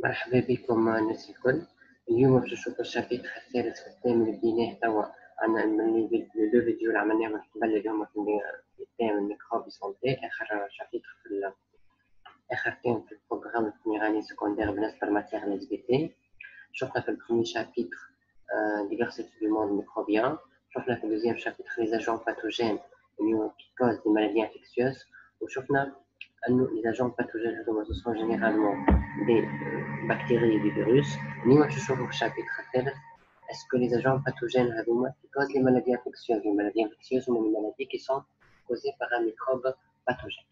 مرحبا بكم الناس الكل. اليوم باش نشوفو الشابيتر الثالث والثامن اللي بديناه توا. عندنا لو فيديو اللي عملناهم من قبل اللي هما في الثامن الميكروبي سونتي، آخر شابيتر في آخر تيم في البروغرام البروميير اني سكوندير بالنسبة للماتيغ الاس بي تي. شفنا في البروميير شابيتر ديفيرسيتي دو موند ميكروبيان. شفنا في الدوزيام شابيتر لي اجون باثوجين qui causent des maladies infectieuses. وشفنا أنه les agents pathogènes هذوما ce sont généralement des bactéries et des virus. اليوم باش نشوفوا في الشابيتر الثالث est-ce que les agents pathogènes هذوما qui causent les maladies infectieuses. Les maladies infectieuses sont des maladies qui sont causées par un microbe pathogène.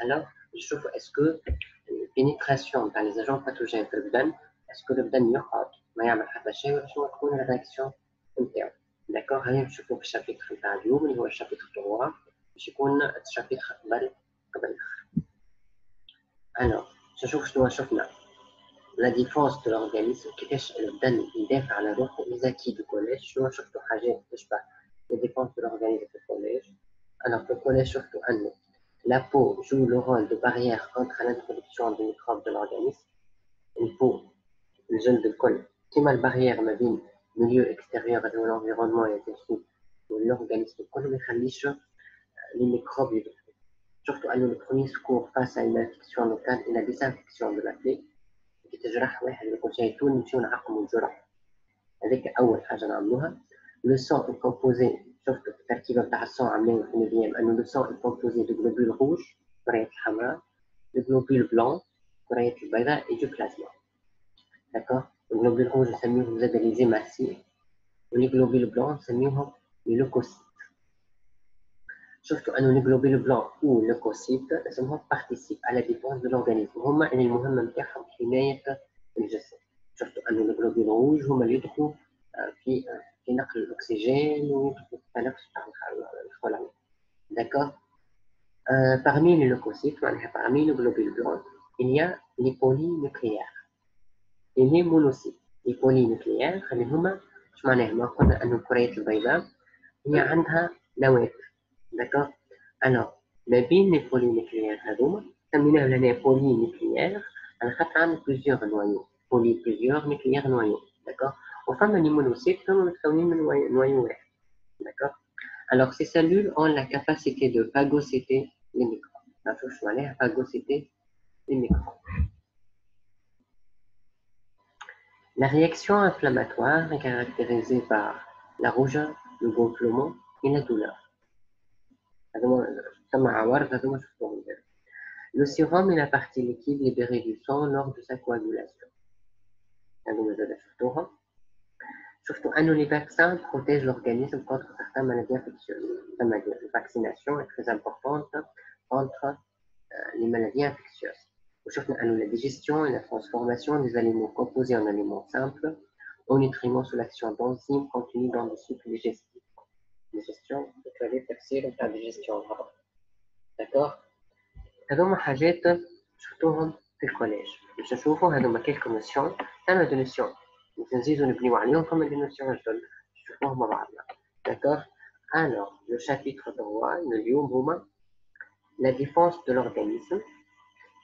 Alors نشوفوا est-ce que pénétration par les agents pathogènes في البدن est-ce que البدن يقعد ما يعمل حتى شيء ولا شنو تكون الرياكسيون نتاعو. داكوغ هاني نشوفوا في الشابيتر نتاع اليوم اللي هو الشابيتر 3 باش يكون الشابيتر قبل. Alors نشوف شنو شفنا لا ديفونس دو لورغانيزم كيفاش البدن يدافع على روحه إذا كي دو كوليج. شنو شفتوا حاجات تشبه لا ديفونس دو لورغانيزم في الكوليج. Alors في الكوليج شفتوا أنه la peau joue le rôle de barrière contre l'introduction des microbes de l'organisme. البو الجلد الكل كيما البارير ما بين ميليو اكستيريور و l'environnement et l'organisme الكل ما يخليش les microbes يدخلوا. surtout أنه le premier secours face à une infection locale et la désinfection de la plaie. كي تجرح واحد يكون شايتون نمشيو نعقمو الجرح، هذيك أول حاجة نعملوها. لو سون est composé. شفتوا في التركيبة نتاع السون عاملين في النظام أنه لو سون est composé de globules rouges كريات الحمراء، de globules blancs كريات البيضاء et du plasma. d'accord. الجلوبول rouge نسميوهم زاد les hématies ولي globules blancs نسميوهم les leucocytes. شفتوا أنه الجلوبول بلان و اللوكوسيت اسمهم بارتيسيب على ديفونس دو لورغانيزم، هما اللي المهمة نتاعهم حماية الجسم. شفتوا أنه الجلوبول روج هما اللي يدخلوا في نقل الأكسجين ويدخلوا في التنفس تاع الخلايا. داكوغ. parmi les leucocytes معناها parmi le globule blanc il y a les polynucléaires et les monocytes. les polynucléaires اللي هما اش معناها؟ ما قلنا أنه الكريات البيضاء هي عندها نواة. d'accord. alors ما بين les polynucléaires هذوما سميناه هنا polynucléaires على خاطر عندنا plusieurs noyaux plusieurs nucléaires noyaux. d'accord. وفما les monocytes هما متكونين من noyau واحد. d'accord. alors ces cellules ont la capacité de phagocyter les microbes. نعرفوا شنو معناها phagocyter les microbes. La réaction inflammatoire est caractérisée par la rougeur, le gonflement et la douleur. Le sérum est la partie liquide libérée du sang lors de sa coagulation. Surtout, les vaccins protègent l'organisme contre certaines maladies infectieuses. La vaccination est très importante contre les maladies infectieuses. Surtout, la digestion et la transformation des aliments composés en aliments simples aux nutriments sous l'action d'enzymes contenus dans le cycle digestif. Digestion, c'est la digestion. d'accord. هذوما حاجات شفتوهم في الكوليج. باش نشوفوا هذوما كيلكو نوسيون. ثما دو نوسيون نزيدو نبنيو عليهم، فما دي نوسيون جدد نشوفوهم مع بعضنا. داكوغ. alors le chapitre 3 اليوم هما la défense de l'organisme,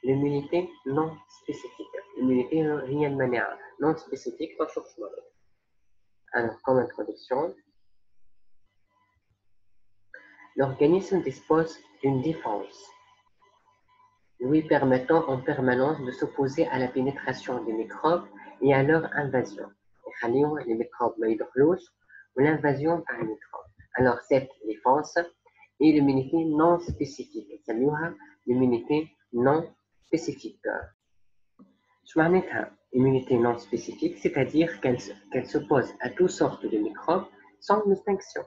l'immunité non spécifique. l'immunité هي المناعة non spécifique. نشوف شنو alors comme introduction. l'organisme dispose d'une défense lui permettant en permanence de s'opposer à la pénétration des microbes et à leur invasion. Les microbes ou l'invasion par les microbes. Alors cette défense est l'immunité non spécifique. L'immunité non spécifique. L'immunité non spécifique, c'est-à-dire qu'elle s'oppose à toutes sortes de microbes sans distinction.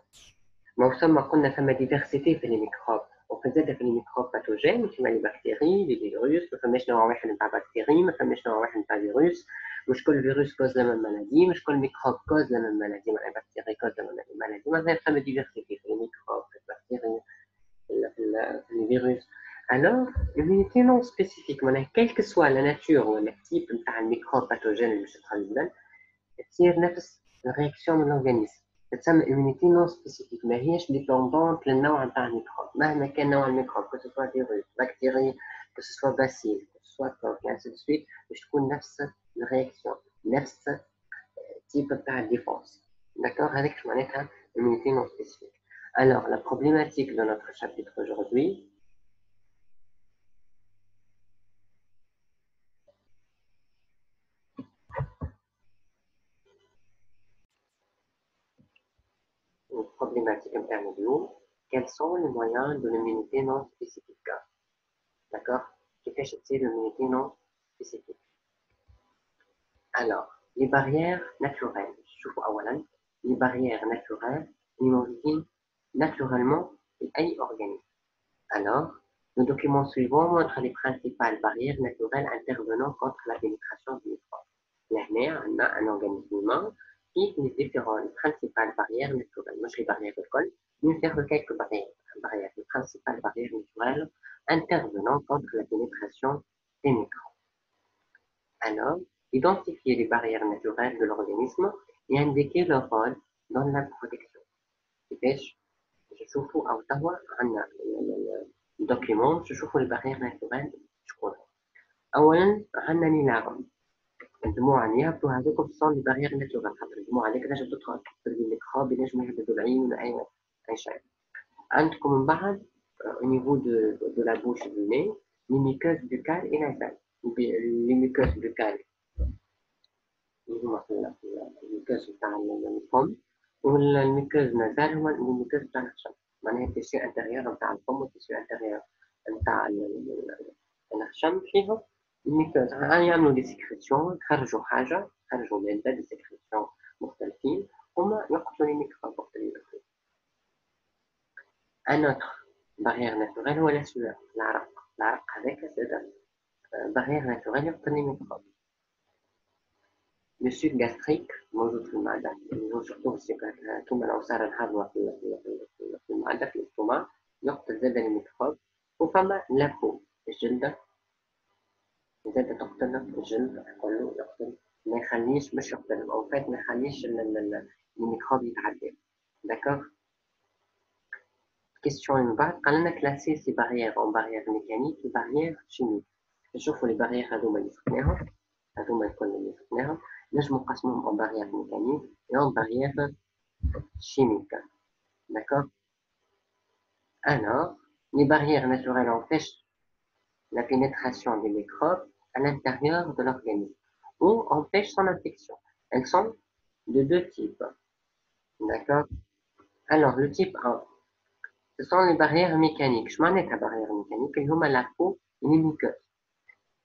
Mais au sommet, on a une diversité de les microbes. On faisait des microbes pathogènes, comme les bactéries, les virus. ما فماش نوع واحد نتاع بكتيري، ما فماش نوع واحد نتاع فيروس. مش كل فيروس cause la même maladie، مش كل ميكروب cause la même maladie. معناها بكتيري cause la même maladie. معناها فما diversité في les microbes، في البكتيري، في les virus. Alors, l'immunité non spécifique, quelle que soit la nature ou le type نتاع الميكروب pathogène اللي باش يدخل للبدن، تصير نفس الرياكسيون من l'organisme. تسمى immunité non spécifique. ما هيش dépendante للنوع نتاع الميكروب مهما كان نوع الميكروب، que ce soit virus, bactérie, que ce soit bacille, que ce soit et ainsi de suite باش تكون نفس الرياكسيون نفس type de défense. D'accord? Avec معناتها immunité non spécifique. Alors, la problématique de notre chapitre aujourd'hui, une problématique intermédiaire, quels sont les moyens de l'immunité non spécifique? D'accord? كيفاش تصير l'immunité non spécifique? Alors, les barrières naturelles. شوفوا أولاً les barrières naturelles qui موجودين naturellement في أي organisme. Alors, le document suivant montre les principales barrières naturelles intervenant contre la pénétration du microbe. Là, on a un organisme humain qui les différentes principales barrières naturelles. Moi, je les barrières de colle, mais faire quelques barrières, les principales barrières naturelles intervenant contre la pénétration des microbes. Alors, identifier les barrières naturelles de l'organisme et indiquer leur rôle dans la protection. نشوفوا أو تهوى عندنا الدوكيومون نشوفوا البارير ناتورال شكون أولا عندنا نيلارم مجموعة يهبطوا هذوك بصون البارير ناتورال خاطر المجموعة هذيك تنجم تدخل تلقي الميكروب ينجموا يهبطوا العين ولا أي شيء. عندكم من بعد au niveau de la bouche du nez les muqueuses buccales et nasales. les muqueuses buccales اللي هما في الميكوز بتاع الفم والميكوز نازال هو الميكوز بتاع الخشم. معناها التيشو انتيريور بتاع الفم والتيشو انتيريور بتاع الخشم فيهم الميكوز يعملوا دي سيكريسيون يخرجوا حاجة يخرجوا مادة دي سيكريسيون مختلفين هما يقتلوا لي ميكروب وقت اللي يدخلوا. ان اوتر بارير ناتوريل هو لا سوور العرق. العرق هذاك زاد بارير ناتوريل يقتل لي ميكروب. Le suc gastrique موجود في المعدة اللي surtout كيما العصارة الهضمة في المعدة في الاستوماع يقتل زاد الميكروب. وفما لابو الجلدة زاد تقتل الجلد كله يقتل ما يخليش مش يقتل أو فات ما يخليش الميكروب يتعدى. داكوغ. كيستيون من بعد قال لنا كلاسي سي باريير اون باريير ميكانيك وباريير شيميك. نشوفوا لي باريير هذوما اللي شفناهم هذوما الكل اللي شفناهم نجمو نقسموهم en barrière mécanique et en barrière chimique. D'accord? Alors, les barrières naturelles empêchent la pénétration des microbes à l'intérieur de l'organisme ou empêchent son infection. Elles sont de deux types. D'accord? Alors, le type 1, ce sont les barrières mécaniques. Je m'en ai la barrière mécanique, اللي هما la peau et les muqueuses.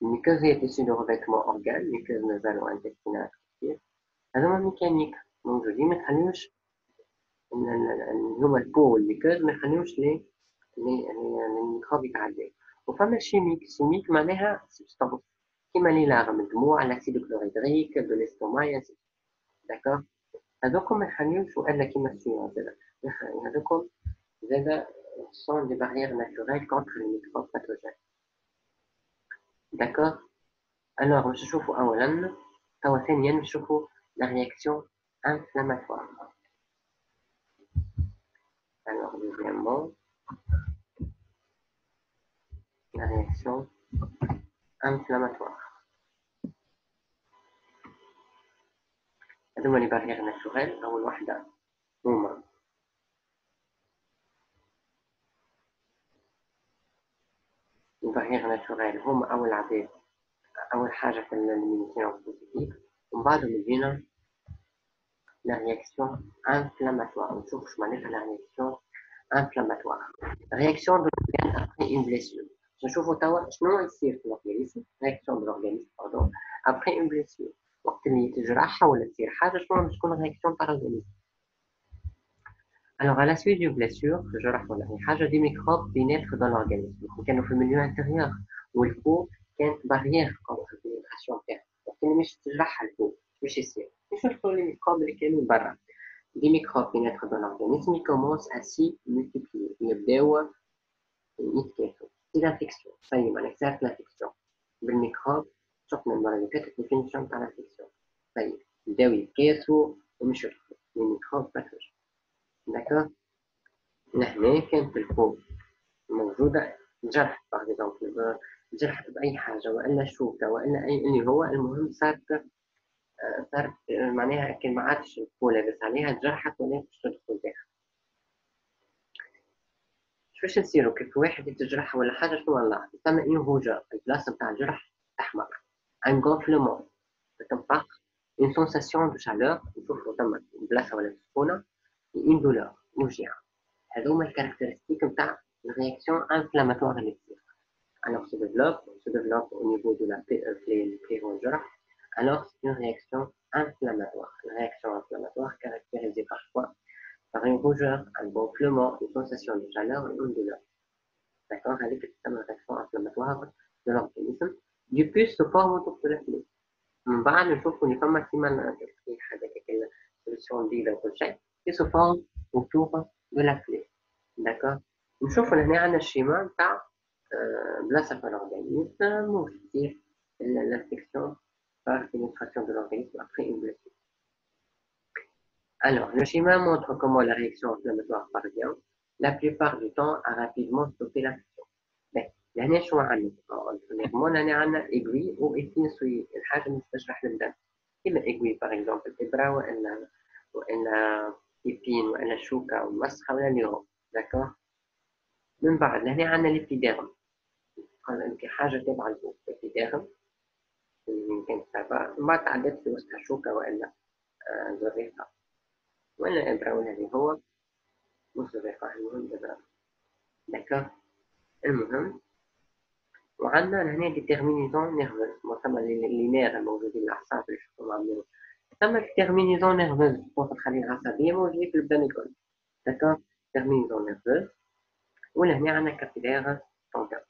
Les muqueuses est issue de revêtement organe, muqueuses nasales ou intestinales. هذوما ميكانيك موجودين ما يخليوش هما البو والميكوز ما يخليوش لي الميكروب يتعدى. وفما شيميك معناها سبستانس كيما لي لاغم الدموع الاسيد كلوريدريك دو ليستوماي داكوغ. هذوكم ما يخليوش والا كيما السيون زادا هذوكم زادا سون دي باريير ناتوريل كونتر لي ميكروب باثوجين. داكوغ. الوغ باش نشوفو اولا توا ثانيا نشوفو la réaction inflammatoire. Alors, deuxièmement, la réaction inflammatoire. هذوما لي باريير ناتوريل. أول وحدة هما لي باريير ناتوريل هما أول حاجة في الميديسين سبيسيفيك ومن بعدهم يجينا la réaction inflammatoire. نشوف شو معناتها la réaction inflammatoire. réaction de l'organe après une blessure. نشوفوا توا شنو يصير في الأورغانيزم réaction de l'organisme pardon après une blessure. وقت اللي تجرحها ولا تصير حاجة شنو باش تكون réaction تاع الأورغانيزم. Alors à la suite d'une blessure جرح ولا أي حاجة دي ميكروب بيناتر dans l'organisme كانوا في الميليو انتيريور والبو كانت باريير contre البينيتراسيون تاعها. وقت اللي مش تجرحها البو باش يصير باش يدخلوا لي ميكروب اللي كانوا برا. des microbes pénètrent dans l'organisme et commencent à s'y multiplier. يبداو يتكاثروا. C'est l'infection. Ça y est, معناها صارت l'infection. بالميكروب شفنا المرة اللي فاتت الديفينيسيون تاع l'infection. Ça y est, يبداو يتكاثروا ومش يدخلوا. les microbes pathogènes. D'accord? لهنا كانت البو موجودة جرح par exemple جرحت بأي حاجة وإلا شوكة وإلا أي اللي هو المهم صارت معناها كان ما عادش البو لابس عليها تجرحت ولا باش تدخل داخل. باش نصيرو كيف واحد يتجرح ولا حاجة شنو نلاحظ ثم إن هوجة البلاصة نتاع الجرح تحمر ان gonflement تنفخ une sensation de chaleur نشوفو ثم البلاصة ولا سخونة une douleur وجيعة. هذوما الكاركتيرستيك نتاع الرياكسيون انفلاماتوار اللي تصير. Alors se développe au niveau de la plaie rongeur. Alors c'est une réaction inflammatoire. Une réaction inflammatoire caractérisée parfois par une rougeur, un gonflement, une sensation de chaleur et une douleur. D'accord? Avec une réaction inflammatoire de l'organisme. Du plus sous forme autour de la plaie. من بعد نشوف إن فما كيما في حاجة كده solution دي وكل شيء في sous forme autour de la plaie. D'accord? نشوفوا هنا عندنا الشيما نتاع بلاصة في l'organisme موجود فيه l'infection par pénétration de l'organisme après une blessure. Alors, le schéma montre comment la réaction inflammatoire parvient, la plupart du temps, à rapidement stopper l'action. لهنا شو عندنا؟ نورمالمون هنا عندنا ايغوي و اتنين سوي الحاجة اللي تشرح للدم. كيما ايغوي باغ اكزومبل إبرة وإلا إيبين وإلا شوكة أو مسخة ولا نيرون. داكور؟ من بعد لهنا عندنا الإبيديرم. قال أنت حاجة تبع البوق الإبيديرم اللي كانت تابعة من بعد تعدت في وسطها شوكة وإلا زريقة وإلا إبرة ولا اللي هو مش زريقة المهم إبرة. داكور؟ المهم وعندنا هنا ديتيرمينيزون نيرفوز ثم لي نير موجودين الأعصاب اللي شفتهم عاملين ثم ديتيرمينيزون نيرفوز فوق الخلية العصبية موجودين في البدن الكل. داكور؟ ديتيرمينيزون نيرفوز ولهنا عندنا كابيلار سانغان.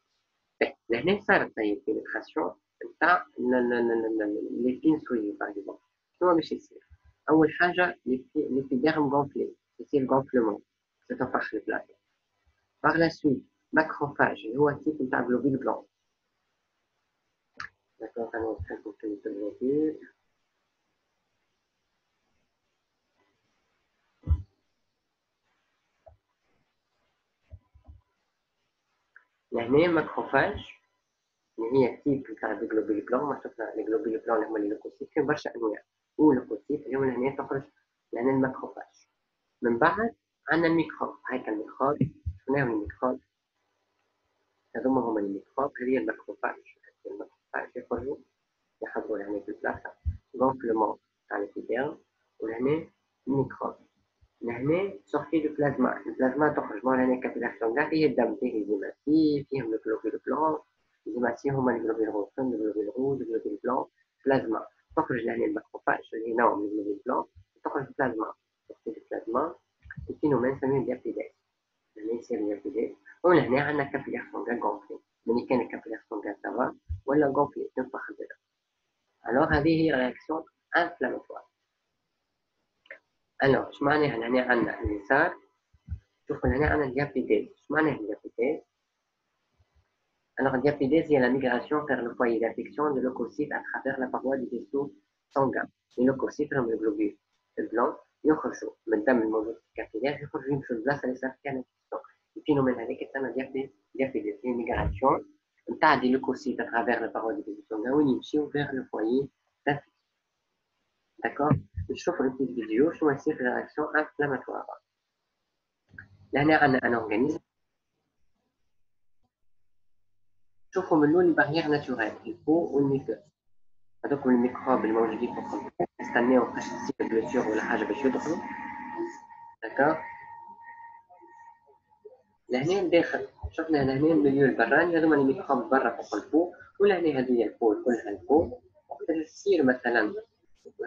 لهنا صارت طيب بينتراسيون نتاع لي فين سويي باغ اكزومبل. شنو باش يصير؟ أول حاجة ليبيديرم غونفلي يصير غونفلومون تتنفخ البلاصة. باغ لا سويت ماكروفاج اللي هو تيب نتاع جلوبيل بلون. داكور أنا نحبو كلمة الجلوبيل. لهنا ماكروفاج اللي هي تيب نتاع الجلوبيل بلون. ما شفنا الجلوبيل بلون اللي هما الليوكوسيت كاين برشا أنواع والليوكوسيت اللي هما لهنا تخرج لهنا الماكروفاج. من بعد عندنا الميكروب. هاكا الميكروب شناهو الميكروب؟ هذوما هما الميكروب. هذه الماكروفاج. الماكروفاج يخرجوا يحضروا لهنا في البلاصة غونفلومون تاع الإبيديرم ولهنا الميكروب. لهنا سورتي دو بلازما. البلازما تخرج مع لهنا كابيلار سانغان فيه الدم فيه الزيماتي فيهم الجلوبيل بلون. الزيماتي هما الجلوبيل روشون الجلوبيل روج الجلوبيل بلون. بلازما تخرج لهنا الماكروفاج اللي نوع من الجلوبيل بلون تخرج بلازما. سورتي دو بلازما الفينومين نسميه ديابيديز. لهنا يصير ديابيديز ولهنا عندنا كابيلار سانغان غونفلي. ملي كان الكابيلار سانغان سافا ولا غونفلي تنفخ الدم. alors هذه هي رياكسيون انفلاماتوار. alors اش معناها هنا عندنا اليسار؟ شوفوا هنا عندنا الديابيديز. اش معناها الديابيديز؟ alors الديابيديز هي la migration vers le foyer d'infection de leucocytes à travers la paroi du vaisseau sanguin. les leucocytes هم الجلوبيل البلون يخرجوا من الدم الموجود في الكابيلار يخرجوا يمشوا للبلاصه اللي صار فيها الانفكسيون. الفينومين هذاك يسمى ديابيديز. هي migration نتاع دي لوكوسيت à travers la paroi du vaisseau sanguin وين يمشيو vers le foyer d'infection. D'accord? نشوفوا في الفيديو شنو يصير في الرياكسيون انفلاماتوار. لهنا عندنا ان اورغانيزم. نشوفوا من لون الباريير ناتوريل البو والميكوز. هذوك الميكروب الموجودين في الخلق يستناو باش تصير بلوسيور ولا حاجه باش يدخلوا. داكور؟ لهنا الداخل شفنا هنا المليو البراني هذوما الميكروب برا فوق البو ولهنا هذه البو كلها البو. وقت اللي تصير مثلا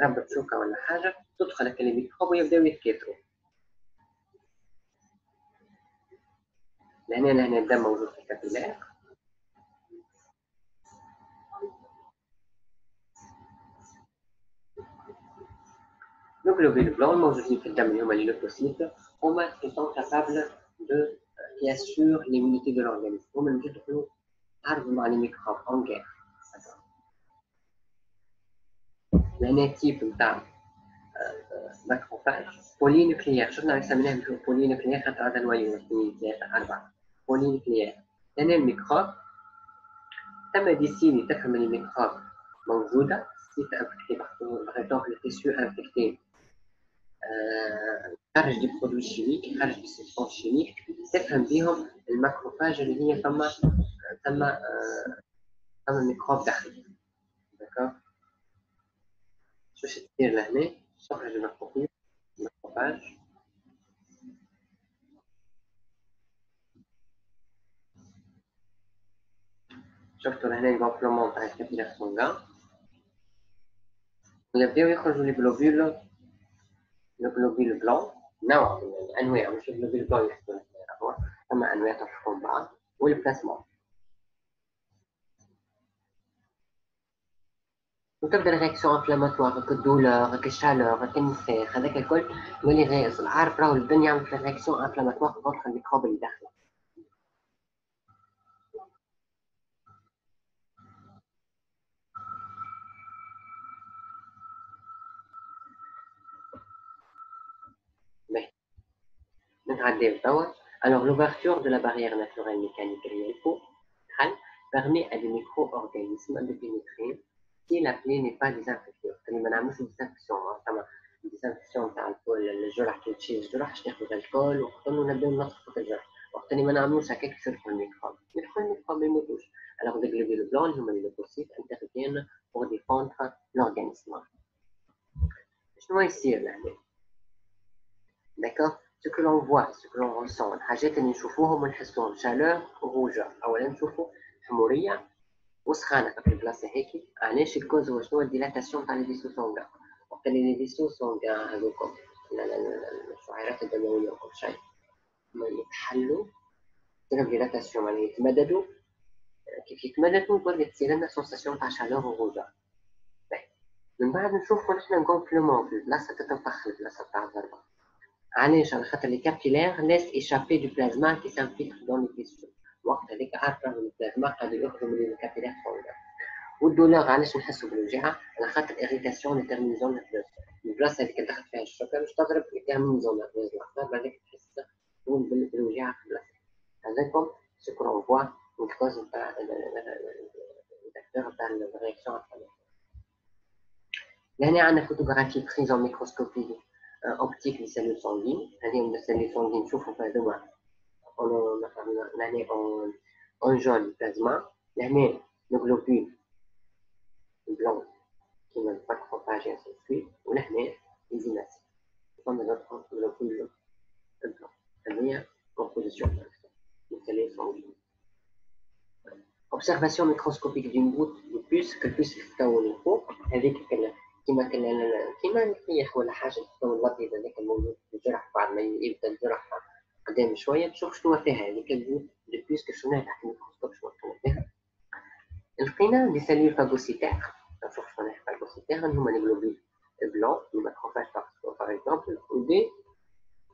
غابة شوكة ولا حاجة تدخل هكا الميكروب ويبداو يتكاثروا. لهنا الدم موجود في الكابيلار. Le globule blanc موجودين في الدم اللي هما les leucocytes هما qui sont capables de qui assurent l'immunité de l'organisme. هما اللي يدخلوا يحاربوا مع الميكروب en guerre. لهنا تيب نتاع ماكروفاج بولينوكليير. شفنا رسمناه بولينوكليير خاطر عندنا نوعين 2 3 4 بولينوكليير. لهنا الميكروب ثم دي سيني تفهم ان الميكروب موجوده سيت انفكتي باغ اكزومبل التيسيو انفكتي خارج دي برودوي شيميك خارج دي سبستانس شيميك تفهم بيهم الماكروفاج اللي هي ثم الميكروب داخل داكوغ شو باش تصير لهنا تخرج الماكروفاج شفتوا لهنا الغوبلومون تاع الكابيلار سونغان ويبداو يخرجوا لي جلوبول بلون نوع من الانواع مش الجلوبول بلون اللي يحطوا هو ثم انواع تشوفون بعض والبلاسمون وتبدا الرياكسيون انفلاماتوار كالدولور كالشالور كالنفاخ هذاك الكل يولي غاز العارف راهو الدنيا يعمل في الرياكسيون انفلاماتوار كونتر الميكروب اللي داخله. نتعداو توا. Alors l'ouverture de la barrière naturelle mécanique RIELPO permet à des micro-organismes de pénétrer si la plaie n'est pas désinfectée. يعني ما نعملوش ديزانفكسيون تما الديزانفكسيون تاع الجرح كي تشيل الجرح باش ناخذ الكول وقت نبداو ننظفوا في الجرح وقت ما نعملوش هكاك يدخل الميكروب ما يموتوش. Alors des globules blancs هما les leucocytes interviennent pour défendre l'organisme. شنو يصير لهنا؟ D'accord. Ce que l'on voit, ce que l'on ressent, الحاجات اللي نشوفوهم ونحسوهم chaleur وروجة أولا نشوفوا حمورية وسخانة في البلاصة هيك علاش الكوز هو شنو الديلاتاسيون تاع لي فيسو سونغان وقت اللي لي فيسو سونغان هذوكم الشعيرات الدموية وكل شيء هما يتحلوا تصير ديلاتاسيون يعني يتمددوا كيف يتمددوا تولي تصير لنا سونساسيون تاع chaleur وروجة. من بعد نشوفوا نحن غونفلومون في البلاصة تتنفخ البلاصة تاع الضربة. علاش؟ على خاطر لي كابيلار لاس ايشابي دو بلازما كي سانفيلتر دون لي تيسيو وقت هذيك عارف راهو البلازما قاعدوا يخرجوا من الكابيلار سونغان. والدولور علاش نحسوا بالوجيعه؟ على خاطر اريتاسيون لي تيرمينيزون نيرفوز البلاصه اللي كتدخل فيها الشوكه باش تضرب لي تيرمينيزون نيرفوز الاخر بعدك تحس بالوجيعه في البلاصه هذاكم سو كون فوا الكوز تاع الفاكتور تاع الرياكسيون. لهنا عندنا فوتوغرافي بريزون ميكروسكوبي optique des cellules sanguines, c'est-à-dire les cellules sanguines شوفوا فهذوما مثلا en jaune plasma لهنا الجلوبول blanc qui ne pas propager ainsi de suite ولهنا les hématocytes comme notre globule blanc هذه composition des cellules sanguines. Observation microscopique d'une goutte de pus que le pus يتكون الفوق هذيك كيما الريح ولا حاجه تكون الابيض هذاك الموجود في الجرح بعد ما يبدا الجرح قدام شويه تشوف شنو فيها هذيك الجوت دو بيسك شنو تحت الميكروسكوب شنو فيها. لقينا دي سيلول فاغوسيتير نشوف شنو هي فاغوسيتير هما لي جلوبول بلون لي ماكروفاج باغ اكزومبل ودي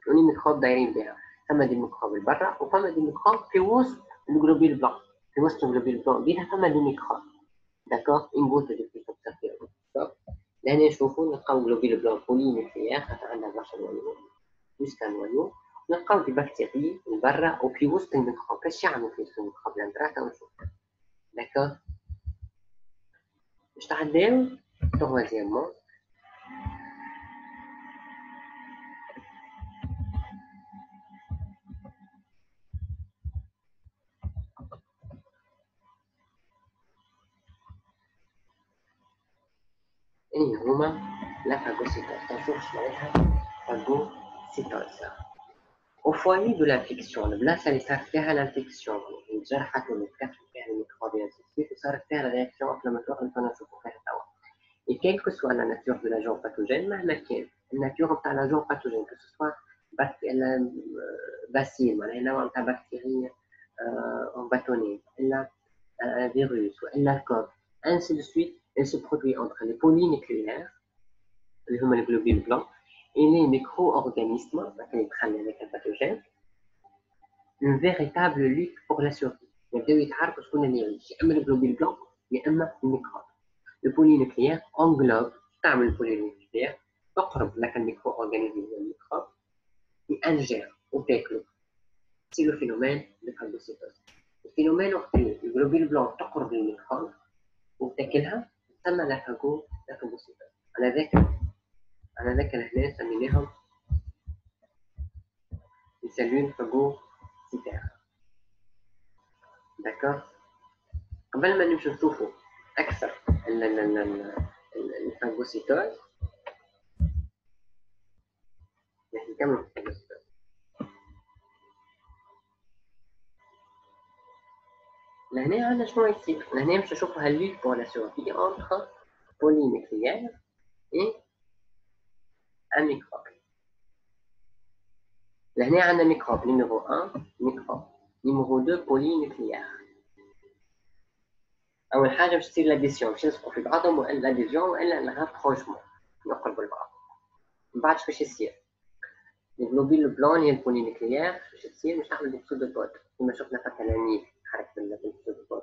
ميكروب دايرين بها ثما دي ميكروب برا وثما دي ميكروب في وسط الجلوبول بلون في وسط الجلوبول بلون بينها ثما دي ميكروب داكور اون غوت دو بيسك اوبسيرفي لهنا نشوفوا نلقاو جلوبول بلون بولي نوكليير خاطر عندها برشا نويو جوسكا نويو نلقاو دي بكتيري من برا وفي وسط الميكروب كاش يعملوا في وسط الميكروب لندراتا ونشوف داكور باش تعداو توازيامون اللي هما لا فاغوسيتوز تنشوف شناهي فاغوسيتوز Au foyer de l'infection, البلاصة اللي صار فيها الانفكسيون الجرحة واللي تكثر فيها الميكروب انسيسيت وصارت فيها الرياكسيون انفلاماتوار اللي كنا نشوفوا فيها توا. Et quelle que soit la nature de l'agent pathogène, مهما كان الناتور نتاع l'agent pathogène que ce soit bacille معناها نوع نتاع بكتيريا bâtonnée إلا فيروس وإلا كوب ainsi de suite, elle se produit entre les polynucléaires اللي هما les globules blancs et les micro-organismes اللي يتخلى avec un pathogène une véritable lutte pour la survie. يبداو يتعاركوا شكون اللي يعيش يا اما الجلوبول بلون يا اما الميكروب. البولينوكليير انغلوب تعمل البولينوكليير تقرب لك الميكرو اورجانيزم من الميكروب يانجير وتاكلو. سي لو فينومين دو فاغوسيتوز. الفينومين وقت الجلوبيل بلون تقرب للميكروب وتاكلها تسمى لاكاغوسيتوز. على ذاك هنا سميناهم السلول فاغوسيتير. داكور. قبل ما نمشي نشوفوا اكثر الفاغوسيتوز نكملوا الفاغوسيتوز. لهنا عندنا شنو يصير؟ لهنا باش نشوفوا هالليل بور لا سورفي انتر بولينيكليير اي ان ميكروب. لهنا عندنا ميكروب نيميرو 1 ميكروب نيميرو 2 بولينيكليير. اول حاجه باش تصير لاديسيون باش يلصقوا في بعضهم والا لاديزيون والا الرابروشمون يقربوا لبعض. من بعد باش يصير الجلوبيل بلون هي البولينيكليير باش تصير باش تعمل ديكسود دو بود كما شفنا في التلاميذ حركه الديكسود دو بود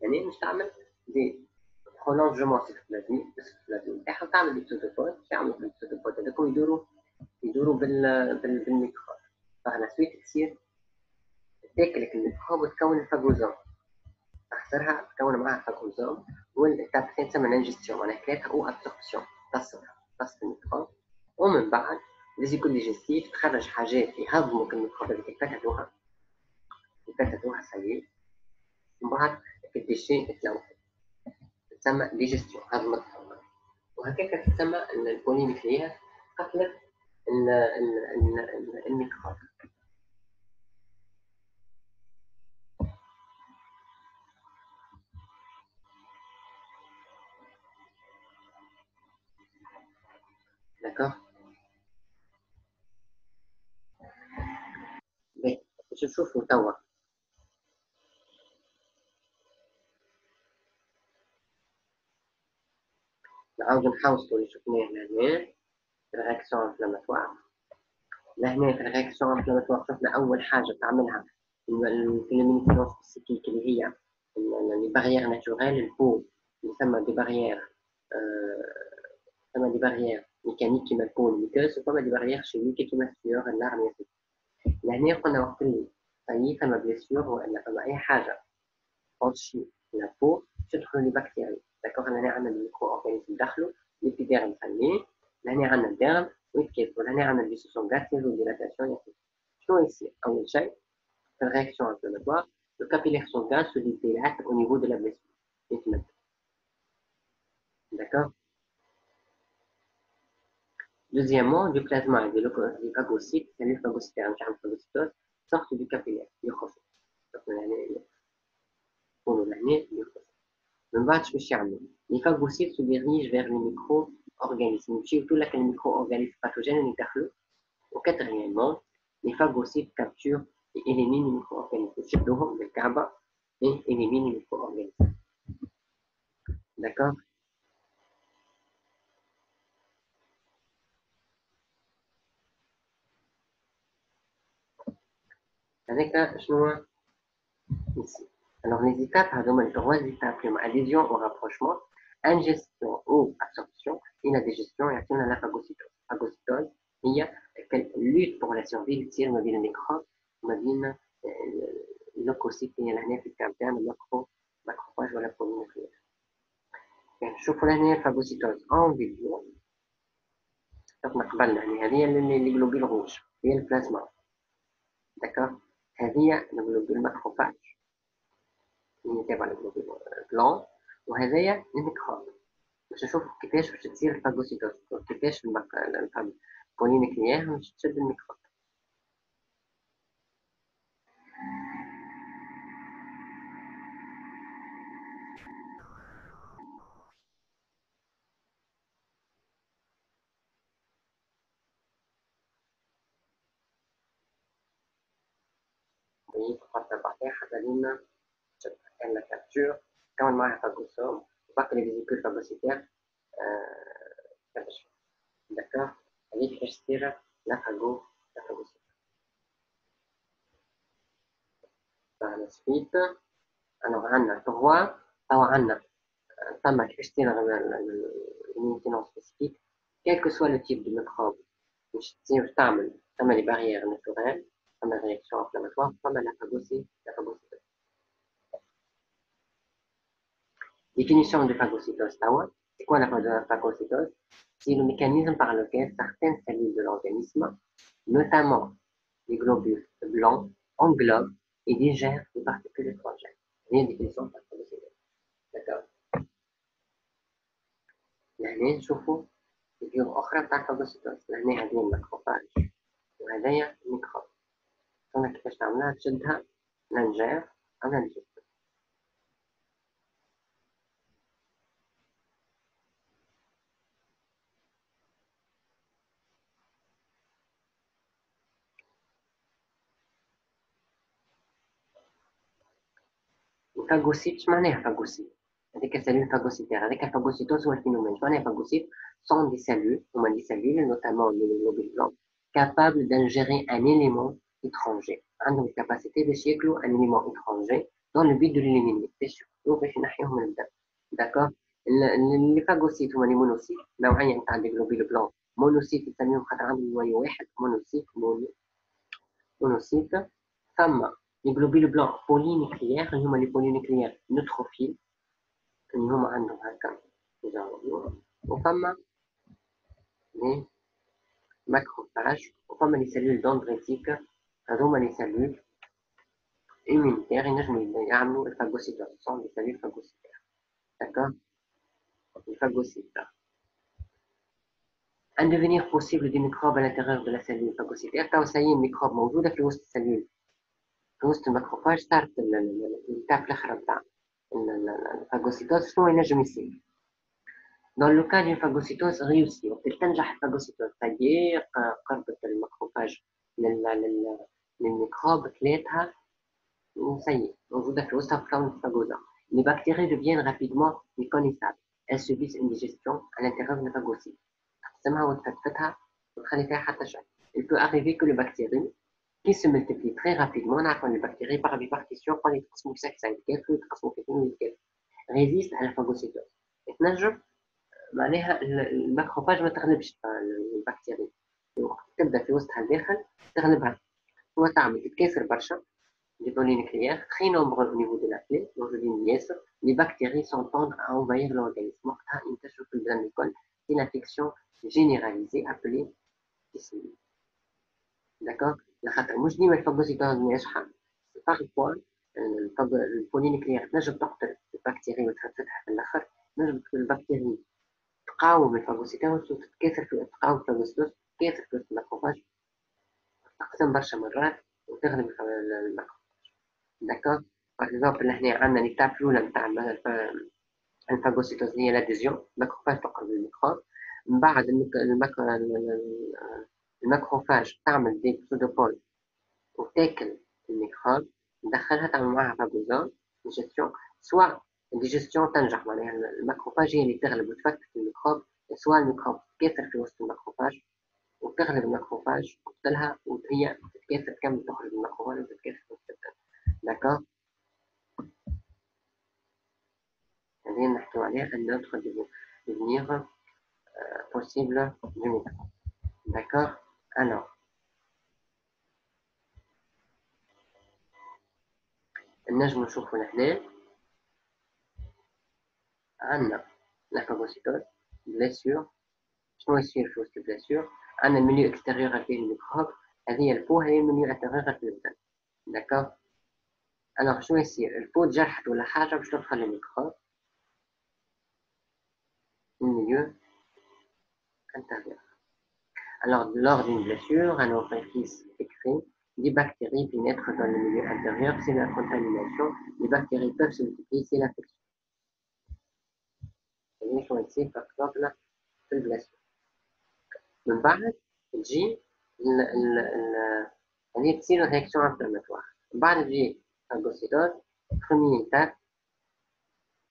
يعني باش تعمل دي برولونجمون سيتوبلازميك تاعها تعمل ديكسود دو بود يعملوا ديكسود دو بود هذوك يدوروا بالميكروب. فعلى سويت تصير تاكلك الميكروب وتكون الفاغوزوم تحصرها تكون معها فاغوزوم والتاب الثاني تسمى لانجستيون معناها كلاتها او ابسوربسيون تصل الميكروب ومن بعد ليزيكول ديجستيف تخرج حاجات يهضموا الميكروب اللي كتفتتوها سيء من بعد الديشي تتلوث تسمى ديجستيون هضمتها وهكذا تسمى البولينيكليير قتلت الميكروب. داكوغ. باهي باش نشوفو توا نعاودو نحوسو اللي شفناه لهنا في الرياكسيون انفلاماتوار. لهنا في الرياكسيون انفلاماتوار شفنا اول حاجه تعملها الفيلومينيكينوز سبيسيفيك اللي هي لي باريير ناتوريل البو يسمى دي باريير يسمى دي باريير ميكانيك كيما البو الميكوز وفما دي باريير شيميك كيما السيور اللارم ياسيك. لهنا قلنا وقت اللي أي فما بليسيور ولا فما أي حاجة تغطي لابو باش تدخلوا لي بكتيريا. داكوغ. لهنا عندنا الميكرو أورغانيزم يدخلوا الإبيديرم نسميه. لهنا عندنا الديرم ويتكيسوا. لهنا عندنا ليسوسيون غاسيز وديلاتاسيون ياسيك. شنو يصير؟ أول شيء في الرياكسيون انفلاماتوار le capillaire sanguin se dilate au niveau de la blessure. D'accord. Deuxièmement, du plasma et des phagocytes, c'est les phagocytes, un phagocytose, sortent du capillaire. من بعد شو يعملوا؟ les phagocytes se dirigent vers les micro-organismes. يمشيو tous les micro-organismes pathogènes اللي يدخلوا. وquatrièmement, les phagocytes capturent et éliminent les micro-organismes. يشدوهم بالكعبة et éliminent les micro-organismes. D'accord. هذاك شنو ici. Alors les étapes, les trois étapes, adhésion au rapprochement, ingestion ou absorption, et la digestion et action à la phagocytose. Phagocytose, il y a quelle lutte pour la survie du tir, le microbe, le leucocyte, il y a la nef interne, le macrophage ou la polynucléaire. Je trouve la phagocytose en vidéo. Donc, هذه اللي globule rouge هي البلازما. d'accord. هذه الجلوبول ماكروفاج اللي تابع للجلوبول بلون وهذايا الميكروب. باش نشوف كيفاش باش تصير الفاغوسيتوز كيفاش البولينيكليير باش تشد الميكروب. فقط بعطيها حتى لين كان لا كابتور كون معها فاغوسوم باقي لي فيزيكول فاغوسيتير كيفاش. داكوغ. هذه كيفاش تصير لا فاغوسيتير. على سويت أنا عندنا توا عندنا ثم كيفاش تصير الميكانيزم سبيسيفيك quel que soit le type de microbe باش تعمل ثم لي باريير ناتوريل ثم رياكسيون انفلاماتوار ثم لا فاغوسيتوز. Définition de phagocytose tawa. C'est quoi la phagocytose? C'est le mécanisme par lequel certaines cellules de l'organisme, notamment les globules blancs, englobent et digèrent des particules étrangères. هي définition de la phagocytose. D'accord. لهنا نشوفوا فيديو أخرى تاع الفاغوسيتوز. لهنا هذه الماكروفاج وهذايا الميكروب. شوفنا كيفاش تعملها، تشدها لنجير أو لنجيب. الفاغوسيت، اش معناها فاغوسيت؟ هذيك سيلول فاغوسيتير، هذيك الفاغوسيتوز هو الفينومين. شو معناها فاغوسيت؟ sont des cellules, هما des cellules, notamment les globules blancs, capables d'ingérer un élément étranger. عندهم الكاباسيتي باش ياكلوا un élément étranger dans le but de l'éliminer، باش ينحيوه من الدم. داكور. لي فاغوسيت هما لي مونوسيت، نوعيه نتاع لي globules blancs مونوسيت يسميهم خاطر عندهم نوعيه واحد مونوسيت. مونوسيت. ثم les globules blancs polynucléaires اللي هما les polynucléaires neutrophiles اللي هما عندهم هكا وثم les macrophages وثم les cellules dendritiques هذوما les cellules immunitaires ينجموا يعملوا الفاغوسيتوز. sont des cellules phagocytaires. d'accord. les phagocytes. un devenir possible des microbes à l'intérieur de la cellule phagocytaire. توا سي الميكروب موجوده في وسط السلول، في وسط الماكروفاج. صارت التاب الاخرى نتاع الفاغوسيتوز. شنو ينجم يصير؟ dans le cas d'une phagocytose réussie، وقت تنجح الفاغوسيتوز تاعي قربت الماكروفاج للميكروب كلاتها وسي موجودة في وسطها في كون الفاغوزا. les bactéries deviennent rapidement méconnaissables. elles subissent une digestion à l'intérieur de la phagocyte. تقسمها وتفتفتها وتخلي فيها حتى شيء. il peut arriver que les bactéries qui se multiplient très rapidement، نعرفوا les bactéries par répartition قال يتقسموا ساكسين كيف يتقسموا كيف résistent à la phagocytose. تنجم معناها الماكروفاج ما تغلبش البكتيريا، تبدا في وسطها الداخل تغلبها. هو تعمل تتكاثر برشا les polynucléaires très nombreux au niveau de la clé موجودين ياسر. les bactéries sont tendres à envahir l'organisme. وقتها ينتشروا في البدن الكل. c'est l'infection généralisée appelée dysémie. d'accord. لخاطر مش ديما الفاغوسيتوز ناجحه. parfois البولينيكليير تنجم تقتل البكتيريا وتفتتها في الاخر. تنجم البكتيريا تقاوم الفاغوسيتوز وتتكاثر في تقاوم الفاغوسيتوز تتكاثر في الماكروفاج، تقسم برشا مرات وتغلب الماكروفاج. داكور. باغ اكزومبل هنا عندنا ليتاب الاولى نتاع الفاغوسيتوز هي لاديزيون. الماكروفاج تقرب الميكروب. من بعد الماكروفاج تعمل دي بسودوبول وتاكل الميكروب، ندخلها تعمل معها فاغوزون ديجيستيون. سواء الديجيستيون تنجح معناها الماكروفاج هي اللي تغلب وتفتت الميكروب، سواء الميكروب تتكاثر في وسط الماكروفاج وتغلب الماكروفاج وتقتلها وهي تتكاثر تكمل تخرج من الماكروفاج وتتكاثر في وسط الدم. داكور. هذه نحكيو عليها un autre devenir possible du microbe. d'accord. alors نجم نشوفو هنا عندنا لا phagocytose blessure. شنو يصير في وسط البلاسيور؟ عندنا الميليو اكستيريور فيه الميكروب، هذه البو هي الميليو انتيريور في البدن. داكور. الوغ شنو يصير؟ البو تجرحت ولا حاجه باش تدخل الميكروب الميليو intérieur. alors lors d'une blessure un orifice écrit des bactéries pénètrent dans le milieu intérieur. C'est la contamination. Les bactéries peuvent se multiplier. c'est l'infection. يعني شنو يصير par exemple في البلاسيور؟ من بعد تجي هذه تصير رياكسيون انفلاماتوار. من بعد تجي phagocytose. première étape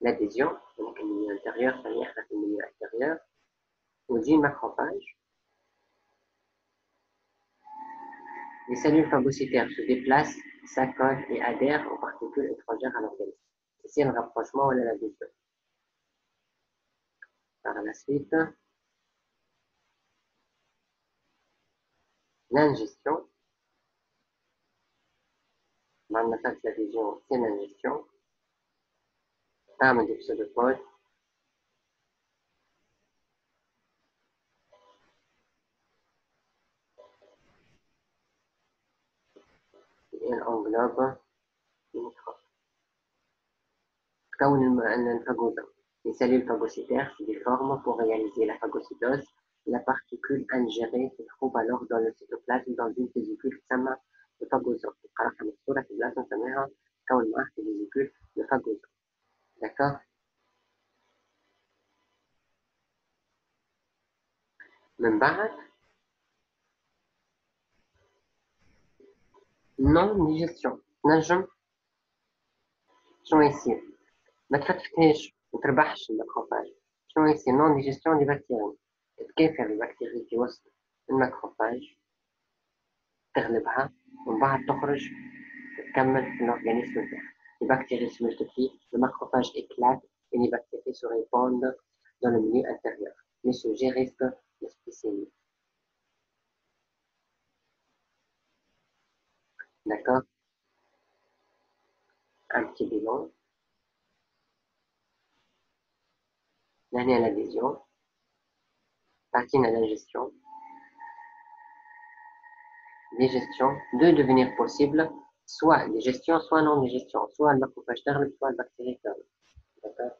l'adhésion donc le milieu intérieur ثاني حاجة في الميليو intérieur وتجي الماكروفاج. les cellules phagocytaires se déplacent, s'accollent et adhèrent aux particules étrangères à l'organisme. C'est le rapprochement ou l'adhésion. Par la suite, l'ingestion. Dans le cas de l'adhésion, c'est l'ingestion. تعمل des pseudopodes et englobe les microbes. تكون الفاجوزة. Les cellules phagocytaires se déforment pour réaliser la phagocytose. La particule ingérée se trouve alors dans le cytoplasme dans une vésicule تسمى الفاجوزوم. القرحة مكسورة في البلازما نسميها تكون معها في vésicule الفاجوزوم. D'accord. من بعد non digestion. نجم شنو يصير؟ ما تفتفتهاش ما تربحش الماكروفاج. شنو يصير؟ نون ديجيستيون دي بكتيريا. تكاثر البكتيريا في وسط الماكروفاج تغلبها ومن بعد تخرج تكمل في الأورجانيزم نتاعها. Les bactéries se multiplient, le macrophage éclate et les bactéries se répandent dans le milieu intérieur. Mais ce jet reste le spécimen. D'accord. Un petit bilan. L'année à l'adhésion, partine à l'ingestion, digestion, deux devenir possibles, soit digestion, soit non digestion, soit le macrophage terme, soit le bactérie terme. D'accord.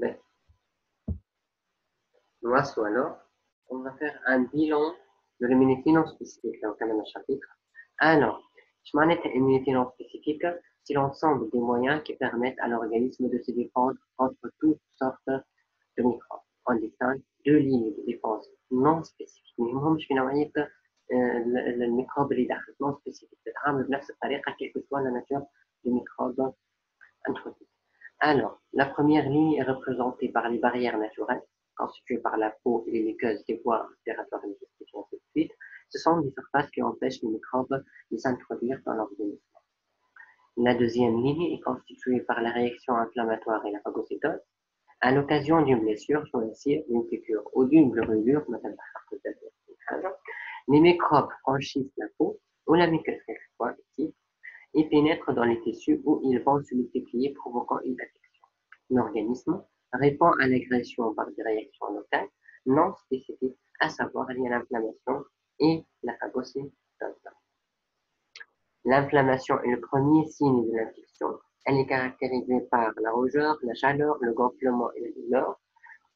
Ben, moi, soit alors, on va faire un bilan de l'immunité non spécifique dans le chapitre. Alors, je m'en étais immunité non spécifique, c'est l'ensemble des moyens qui permettent à l'organisme de se défendre contre toutes sortes de microbes. On distingue deux lignes de défense non spécifiques. منهمش في نوعية الميكروب اللي داخل non spécifique. تتعامل بنفس الطريقة quelle que soit la nature du microbe introduit. Alors, la première ligne est représentée par les barrières naturelles, constituées par la peau et les muqueuses des voies respiratoires et digestives, et ainsi de suite. Ce sont des surfaces qui empêchent les microbes de s'introduire dans l'organisme. La deuxième ligne est constituée par la réaction inflammatoire et la phagocytose. À l'occasion d'une blessure, d'une piqûre ou d'une brûlure, les microbes franchissent la peau ou la muqueuse quelquefois ici et pénètrent dans les tissus où ils vont se multiplier, provoquant une infection. L'organisme répond à l'agression par des réactions locales non spécifiques, à savoir liées à l'inflammation et la phagocytose. L'inflammation est le premier signe de l'infection. Elle est caractérisée par la rougeur, la chaleur, le gonflement et la douleur.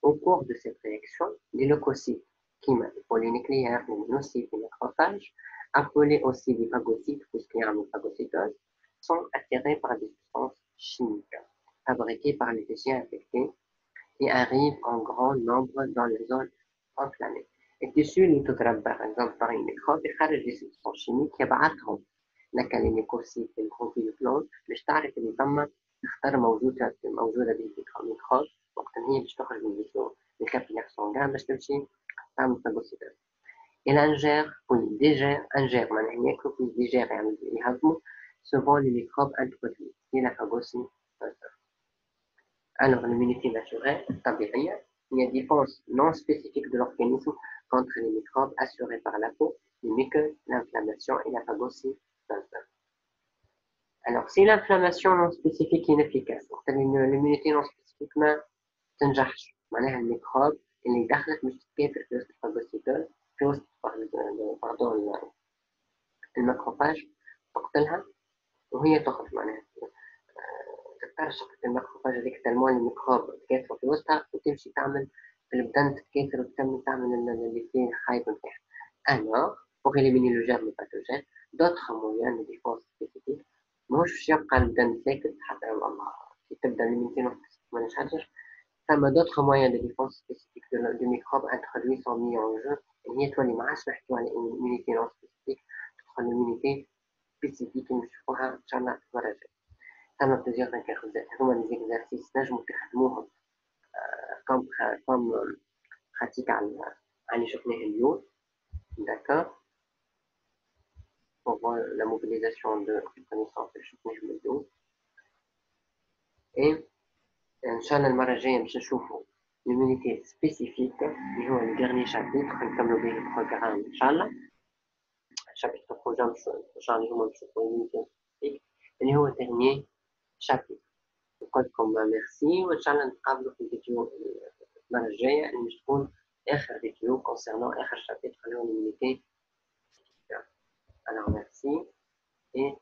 Au cours de cette réaction, les leucocytes, qui les polynucléaires, les monocytes, les macrophages, appelés aussi des phagocytes, puisqu'il y a une phagocytose, sont attirés par des substances chimiques fabriquées par les tissus infectés et arrivent en grand nombre dans les zones enflammées. التيشو اللي تضرب par exemple par une microbe يخرج des substances chimiques يبعثهم لك الليكوسيت الكونفيوكلون باش تعرف اللي ثم تختار موجودة بالميكروب وقت هي باش تخرج من الجسم الكابيلار سانغان باش تمشي تعمل فاغوسيتوز. Il ingère, puis digère, ingère معناها ياكل puis digère يعني يهضموا souvent les microbes introduits et la phagocytose. Alors, l'immunité naturelle, tabi'iyya, il y a des défense non spécifique de l'organisme contre les microbes assurés par la peau, les muqueuses, l'inflammation et la phagocytose. Alors, si l'inflammation non spécifique est inefficace, l'immunité non spécifique ما تنجحش معناها الميكروب اللي دخلت مش تتكاثر في وسط الفاغوسيتوز في وسط باردون الماكروفاج تقتلها وهي تخرج معناها تترشق في الماكروفاج هذيك تلمون الميكروب تكاثر في وسطها وتمشي تعمل في البدن تتكاثر وتكمل تعمل اللي فيه الخايب نتاعها. Alors, pour éliminer le germe pathogène, d'autres moyens de défense spécifiques ماهوش باش يبقى البدن ساكت حتى كي تبدا l'immunité non spécifique ما نجحتش. ثم d'autres moyens de défense spécifiques de microbes introduits sont mis en jeu. هي تولي ما عادش نحكيو على immunité non spécifique تدخل l'immunité spécifique اللي نشوفوها إن شاء الله المرة الجاية. ثم plusieurs exercices هما des exercices نجموا تخدموهم comme pratique على اللي شفناه اليوم. D'accord. Pour la mobilisation de connaissances اللي شفناها اليوم. Et إن شاء الله المرة الجاية باش نشوفوا l'unité spécifique اللي هو le dernier chapitre نكملوا به البروغرام إن شاء الله. chapitre prochain إن شاء الله هما نشوفوا l'unité spécifique اللي هو dernier chapitre. نقول لكم ميرسي وإن شاء الله نتقابلوا في الفيديو المرة الجاية اللي باش تكون آخر فيديو concernant آخر chapitre اللي هو l'unité. Alors merci et